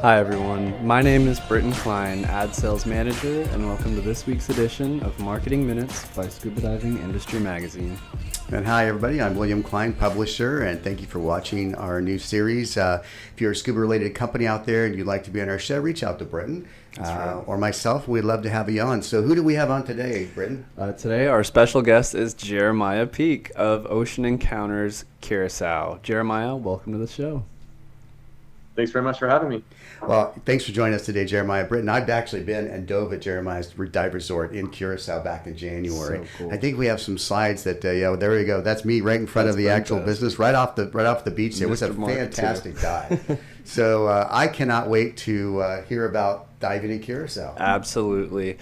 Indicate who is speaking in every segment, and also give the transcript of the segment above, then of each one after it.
Speaker 1: Hi everyone, my name is Britain Cline, Ad Sales Manager, and welcome to this week's edition of Marketing Minutes by Scuba Diving Industry Magazine.
Speaker 2: And hi everybody, I'm William Cline, publisher, and thank you for watching our new series. If you're a scuba related company out there and you'd like to be on our show, reach out to Britain or myself. We'd love to have you on. So who do we have on today, Britain?
Speaker 1: Today our special guest is Jeremiah Peak of Ocean Encounters Curaçao. Jeremiah, welcome to the show.
Speaker 3: Thanks very much for having me.
Speaker 2: Well, thanks for joining us today, Jeremiah. Britain, I've actually been and dove at Jeremiah's dive resort in Curacao back in January.
Speaker 1: So cool.
Speaker 2: I think we have some slides that, there we go. That's me right in front of the actual business, right off the beach there. It was a fantastic dive. So I cannot wait to hear about diving in Curacao.
Speaker 1: Absolutely.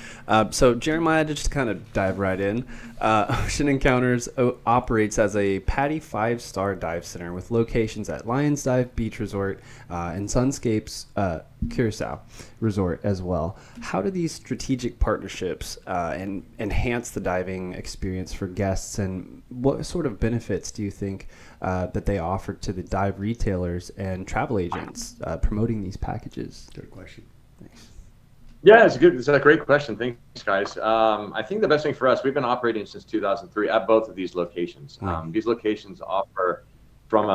Speaker 1: So Jeremiah, to just kind of dive right in, Ocean Encounters operates as a PADI Five-Star Dive Center with locations at Lions Dive Beach Resort and Sunscape's Curaçao Resort as well. How do these strategic partnerships enhance the diving experience for guests, and what sort of benefits do you think that they offer to the dive retailers and travel agents promoting these packages?
Speaker 2: Good question.
Speaker 1: Thanks.
Speaker 3: Yeah, it's a great question. Thanks, guys. I think the best thing for us, we've been operating since 2003 at both of these locations. These locations offer, from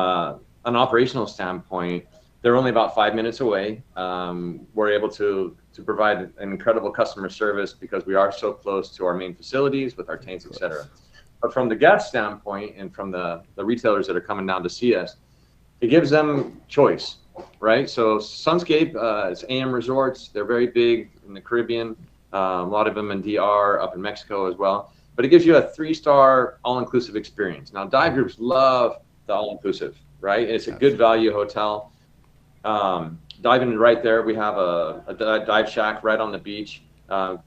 Speaker 3: an operational standpoint, they're only about 5 minutes away. We're able to provide an incredible customer service because we are so close to our main facilities with our tanks, et cetera. But from the guest standpoint and from the retailers that are coming down to see us, it gives them choice, right? So Sunscape, it's AM resorts. They're very big in the Caribbean, a lot of them in DR, up in Mexico as well. But it gives you a 3-star all-inclusive experience. Now, dive groups love the all-inclusive, right? It's a good value hotel. Diving right there, we have a dive shack right on the beach,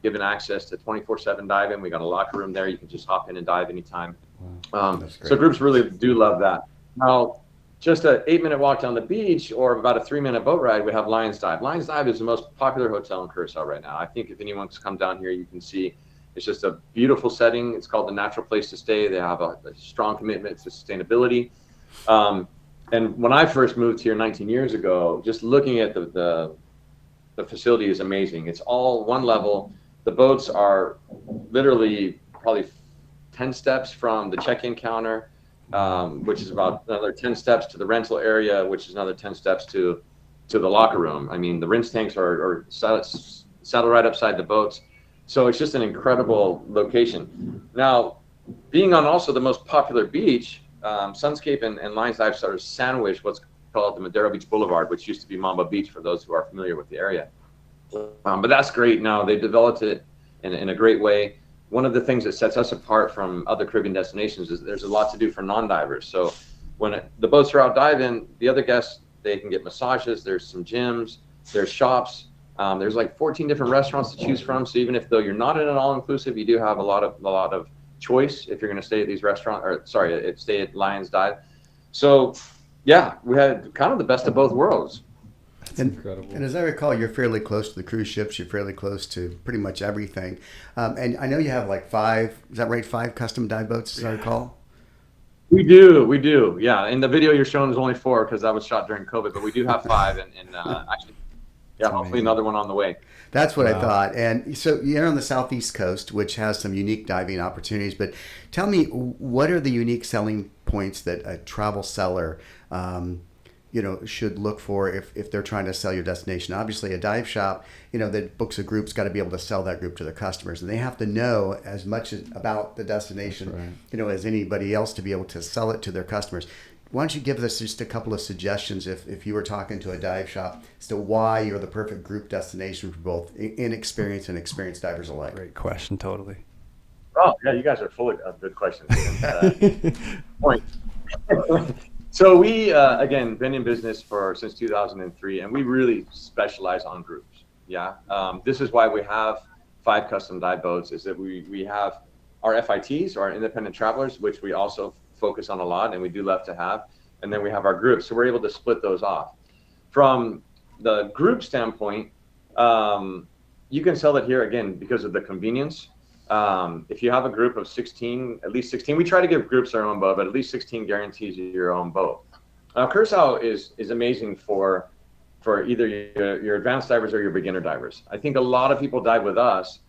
Speaker 3: giving access to 24/7 diving. We got a locker room there. You can just hop in and dive anytime. So groups really do love that. Now, just an 8-minute walk down the beach or about a 3-minute boat ride, we have Lions Dive. Lions Dive is the most popular hotel in Curaçao right now. I think if anyone's come down here, you can see it's just a beautiful setting. It's called the Natural Place to Stay. They have a strong commitment to sustainability. And when I first moved here 19 years ago, just looking at the facility is amazing. It's all one level. The boats are literally probably 10 steps from the check-in counter, which is about another 10 steps to the rental area, which is another 10 steps to the locker room. I mean, the rinse tanks are saddled right upside the boats. So it's just an incredible location. Now, being on also the most popular beach, Sunscape and Lions Dive sort of sandwich what's called the Madero Beach Boulevard, which used to be Mamba Beach for those who are familiar with the area. But that's great. Now, they've developed it in a great way. One of the things that sets us apart from other Caribbean destinations is there's a lot to do for non-divers. So when the boats are out diving, the other guests, they can get massages. There's some gyms, there's shops. There's like 14 different restaurants to choose from. So even though you're not in an all-inclusive, you do have a lot of choice if you're going to stay at these restaurants, stay at Lions Dive. So yeah, we had kind of the best of both worlds.
Speaker 1: That's incredible.
Speaker 2: And as I recall, you're fairly close to the cruise ships. You're fairly close to pretty much everything. And I know you have like 5, is that right? 5 custom dive boats, as I recall?
Speaker 3: We do. Yeah. In the video you're showing is only 4 because that was shot during COVID, but we do have 5 and actually, yeah, hopefully another one on the way.
Speaker 2: That's what I thought. And so you're on the southeast coast, which has some unique diving opportunities. But tell me, what are the unique selling points that a travel seller should look for if they're trying to sell your destination? Obviously, a dive shop, that books a group's got to be able to sell that group to their customers, and they have to know as much about the destination, as anybody else to be able to sell it to their customers. Why don't you give us just a couple of suggestions if you were talking to a dive shop as to why you're the perfect group destination for both inexperienced and experienced divers alike?
Speaker 1: Great question, totally.
Speaker 3: Oh, yeah, you guys are full of good questions. Point. So we, again, been in business since 2003, and we really specialize on groups. Yeah. This is why we have 5 custom dive boats, is that we have our FITs, our independent travelers, which we also focus on a lot, and we do love to have. And then we have our groups. So we're able to split those off. From the group standpoint, you can sell it here, again, because of the convenience. If you have a group of 16, at least 16, we try to give groups their own boat, but at least 16 guarantees you your own boat. Curaçao is amazing for for either your advanced divers or your beginner divers. I think a lot of people dive with us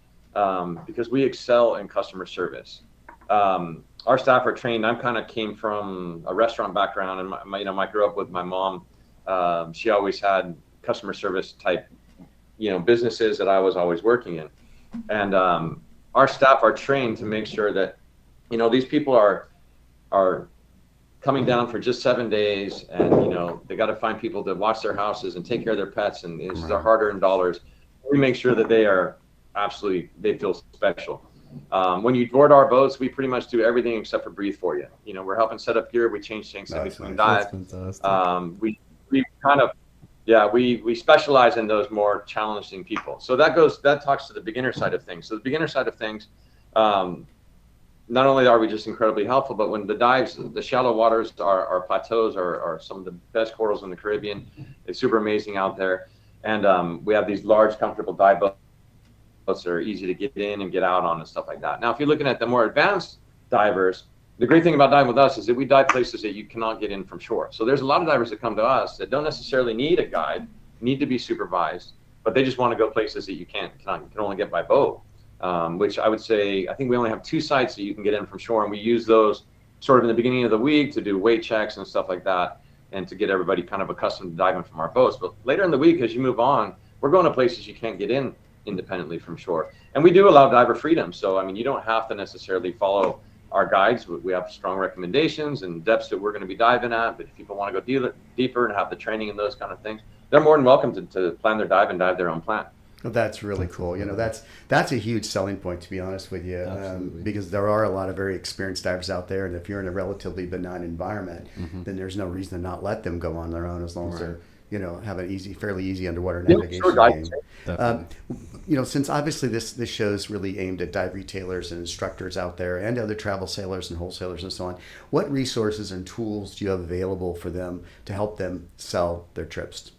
Speaker 3: because we excel in customer service. Our staff are trained. I kind of came from a restaurant background, and I grew up with my mom. She always had customer service type, businesses that I was always working in, and our staff are trained to make sure that, these people are coming down for just 7 days, and they got to find people to watch their houses and take care of their pets, and it's their hard-earned dollars. We make sure that they feel special. When you board our boats, we pretty much do everything except for breathe for you. We're helping set up gear. We change tanks in between dives. We kind of, we specialize in those more challenging people. So that talks to the beginner side of things. So the beginner side of things, not only are we just incredibly helpful, but when the dives, the shallow waters, our plateaus are some of the best corals in the Caribbean. It's super amazing out there. And we have these large, comfortable dive boats that are easy to get in and get out on and stuff like that. Now, if you're looking at the more advanced divers, the great thing about diving with us is that we dive places that you cannot get in from shore. So there's a lot of divers that come to us that don't necessarily need a guide, need to be supervised, but they just want to go places that you can only get by boat. Which I would say, I think we only have 2 sites that you can get in from shore, and we use those sort of in the beginning of the week to do weight checks and stuff like that, and to get everybody kind of accustomed to diving from our boats. But later in the week, as you move on, we're going to places you can't get in independently from shore. And we do allow diver freedom. So, you don't have to necessarily follow our guides. We have strong recommendations and depths that we're going to be diving at. But if people want to go deeper and have the training and those kind of things, they're more than welcome to plan their dive and dive their own plan.
Speaker 2: Well, that's really cool. That's a huge selling point, to be honest with you, because there are a lot of very experienced divers out there, and if you're in a relatively benign environment, then there's no reason to not let them go on their own as long as they're, have an fairly easy underwater navigation game. Since obviously this show is really aimed at dive retailers and instructors out there and other travel sailors and wholesalers and so on, what resources and tools do you have available for them to help them sell their trips?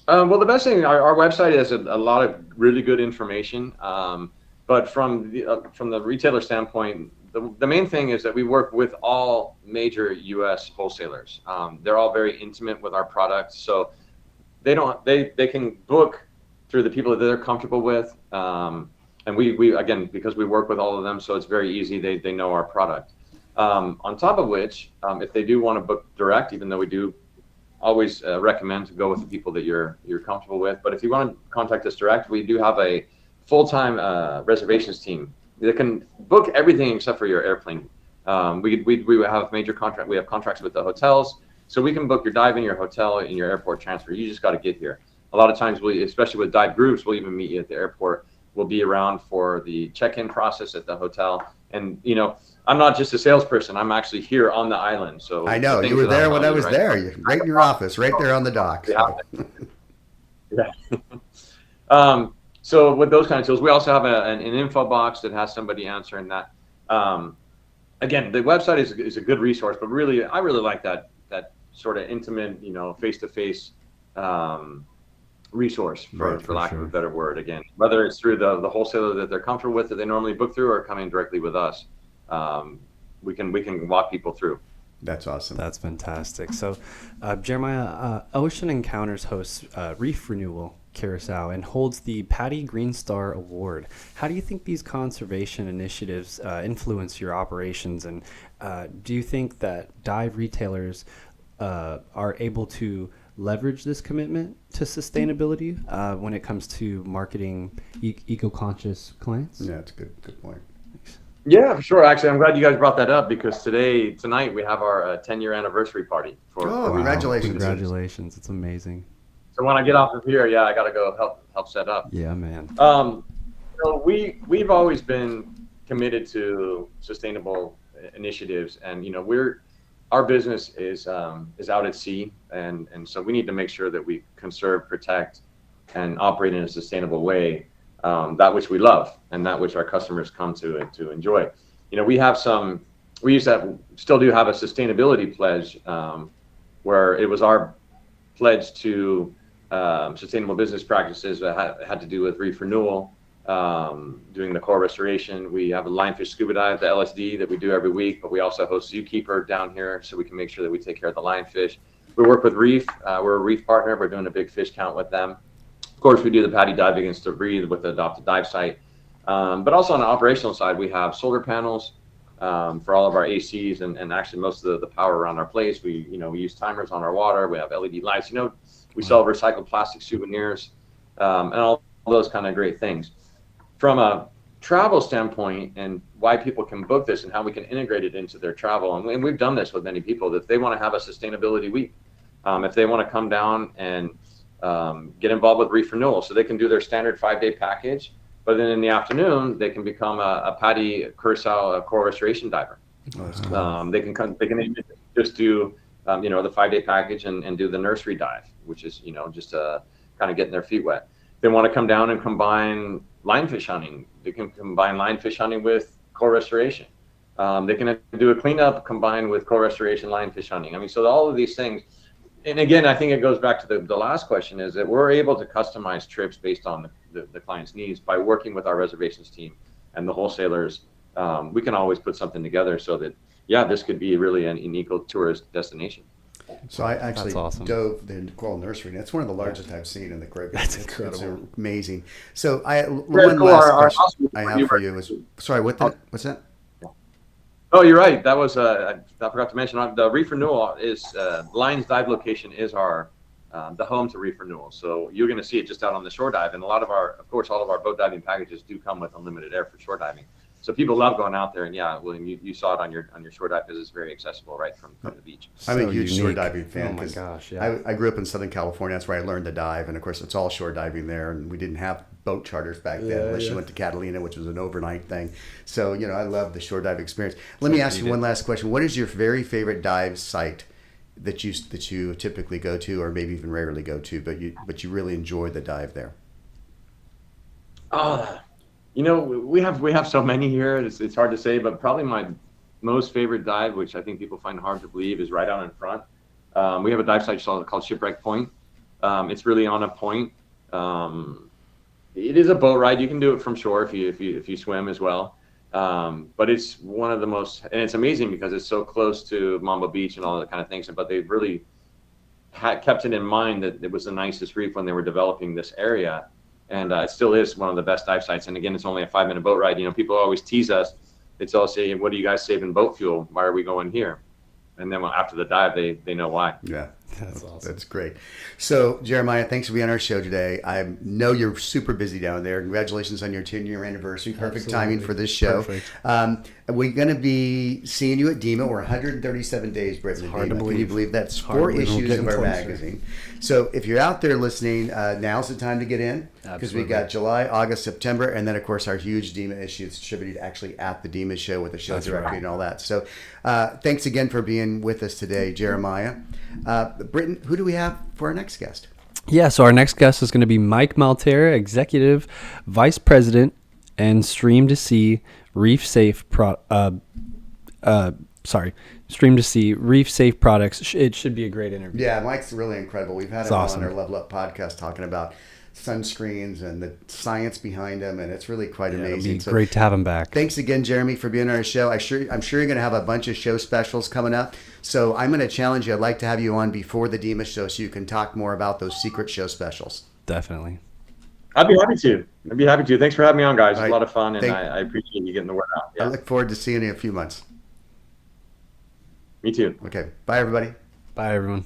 Speaker 3: Well, the best thing, our website has a lot of really good information, but from the retailer standpoint, the main thing is that we work with all major U.S. wholesalers. They're all very intimate with our products, so they can book through the people that they're comfortable with, and we again, because we work with all of them, so it's very easy. They know our product. On top of which, if they do want to book direct, even though we do always recommend to go with the people that you're comfortable with. But if you want to contact us direct, we do have a full-time reservations team that can book everything except for your airplane. We have major contract. We have contracts with the hotels, so we can book your dive in, your hotel, and your airport transfer. You just got to get here. A lot of times, especially with dive groups, we'll even meet you at the airport. We'll be around for the check-in process at the hotel, and I'm not just a salesperson. I'm actually here on the island. So
Speaker 2: I know you were there when I was there. You're right in your office, right there on the dock.
Speaker 3: Yeah. So with those kind of tools, we also have an info box that has somebody answering that. Again, the website is a good resource, but really, I really like that sort of intimate, face-to-face resource, for lack of a better word. Again, whether it's through the wholesaler that they're comfortable with, that they normally book through, or coming directly with us. We can walk people through.
Speaker 2: That's awesome.
Speaker 1: That's fantastic. So, Jeremiah, Ocean Encounters hosts Reef Renewal Curaçao and holds the PADI Green Star Award. How do you think these conservation initiatives influence your operations, and do you think that dive retailers are able to leverage this commitment to sustainability when it comes to marketing eco-conscious clients?
Speaker 2: Yeah, that's a good point.
Speaker 3: Yeah, for sure. Actually, I'm glad you guys brought that up, because tonight we have our 10-year anniversry party.
Speaker 2: Congratulations!
Speaker 1: Congratulations! It's amazing.
Speaker 3: So when I get off of here, I got to go help set up.
Speaker 1: Yeah, man.
Speaker 3: So we've always been committed to sustainable initiatives, and our business is out at sea, and so we need to make sure that we conserve, protect, and operate in a sustainable way. That which we love and that which our customers come to enjoy. We still do have a sustainability pledge, where it was our pledge to sustainable business practices that had to do with reef renewal, doing the core restoration. We have a lionfish scuba dive, the LSD, that we do every week, but we also host Zookeeper down here, so we can make sure that we take care of the lionfish. We work with Reef. We're a Reef partner. We're doing a big fish count with them. Of course, we do the PADI Dive Against to Breathe with the Adopted Dive Site. But also on the operational side, we have solar panels for all of our ACs and actually most of the power around our place. We use timers on our water. We have LED lights. We sell recycled plastic souvenirs and all those kind of great things. From a travel standpoint and why people can book this and how we can integrate it into their travel, and we've done this with many people, that they want to have a sustainability week. If they want to come down and get involved with Reef Renewal, so they can do their standard 5-day package, but then in the afternoon they can become a PADI Curaçao coral restoration diver. They can just do the 5-day package and do the nursery dive, which is just kind of getting their feet wet. They want to come down and combine lionfish hunting. They can combine lionfish hunting with coral restoration. They can do a cleanup combined with coral restoration, lionfish hunting. I mean, so all of these things. And again, I think it goes back to the last question, is that we're able to customize trips based on the client's needs by working with our reservations team and the wholesalers. We can always put something together so that, this could be really an unique tourist destination.
Speaker 2: So I actually
Speaker 1: awesome.
Speaker 2: dove the coral nursery, and it's one of the largest I've seen in the Caribbean.
Speaker 1: That's
Speaker 2: incredible. It's amazing. So
Speaker 3: One last
Speaker 2: question I have for you is, sorry, what's that?
Speaker 3: Oh, you're right. That was I forgot to mention the Reef Renewal is Lions Dive location is our the home to Reef Renewal. So you're going to see it just out on the shore dive, and all of our boat diving packages do come with unlimited air for shore diving. So people love going out there, and William, you saw it on your shore dive because it's very accessible right from the beach.
Speaker 2: I'm a huge shore diving fan.
Speaker 1: Oh my gosh, yeah.
Speaker 2: I grew up in Southern California. That's where I learned to dive, and of course it's all shore diving there. And we didn't have boat charters back then, unless you went to Catalina, which was an overnight thing. So I love the shore dive experience. Let me ask you one last question. What is your very favorite dive site that you typically go to, or maybe even rarely go to, but you really enjoy the dive there?
Speaker 3: We have so many here. It's hard to say, but probably my most favorite dive, which I think people find hard to believe, is right out in front. We have a dive site called Shipwreck Point. It's really on a point. It is a boat ride. You can do it from shore if you swim as well. But it's one of the most, and it's amazing because it's so close to Mamba Beach and all that kind of things. But they've really kept it in mind that it was the nicest reef when they were developing this area. And it still is one of the best dive sites. And again, it's only a 5-minute boat ride. People always tease us. It's all saying, "What are you guys saving boat fuel? Why are we going here?" And then after the dive, they know why.
Speaker 2: Yeah,
Speaker 1: that's awesome.
Speaker 2: That's great. So Jeremiah, thanks for being on our show today. I know you're super busy down there. Congratulations on your 10-year anniversary. Perfect timing for this show.
Speaker 1: Perfect.
Speaker 2: We're going to be seeing you at DEMA. We're 137 days, Britain and DEMA. Can you believe that's 4 issues of our magazine? So if you're out there listening, now's the time to get in, because we got July, August, September, and then of course our huge DEMA issue is distributed actually at the DEMA show with the show directory and all that. So thanks again for being with us today, Jeremiah. Britton, who do we have for our next guest?
Speaker 1: Yeah, so our next guest is going to be Mike Maltera, Executive Vice President and Stream to Sea Reef Safe Stream to Sea Reef Safe Products. It should be a great interview.
Speaker 2: Yeah, Mike's really incredible. We've had him on our Level Up podcast talking about sunscreens and the science behind them, and it's really quite amazing.
Speaker 1: It'd be great to have him back.
Speaker 2: Thanks again, Jeremy, for being on our show. I'm sure you're going to have a bunch of show specials coming up. So I'm going to challenge you. I'd like to have you on before the DEMA show so you can talk more about those secret show specials.
Speaker 1: Definitely.
Speaker 3: I'd be happy to. Thanks for having me on, guys. It's a lot of fun, and I appreciate you getting the word out. Yeah.
Speaker 2: I look forward to seeing you in a few months.
Speaker 3: Me too.
Speaker 2: Okay. Bye, everybody.
Speaker 1: Bye, everyone.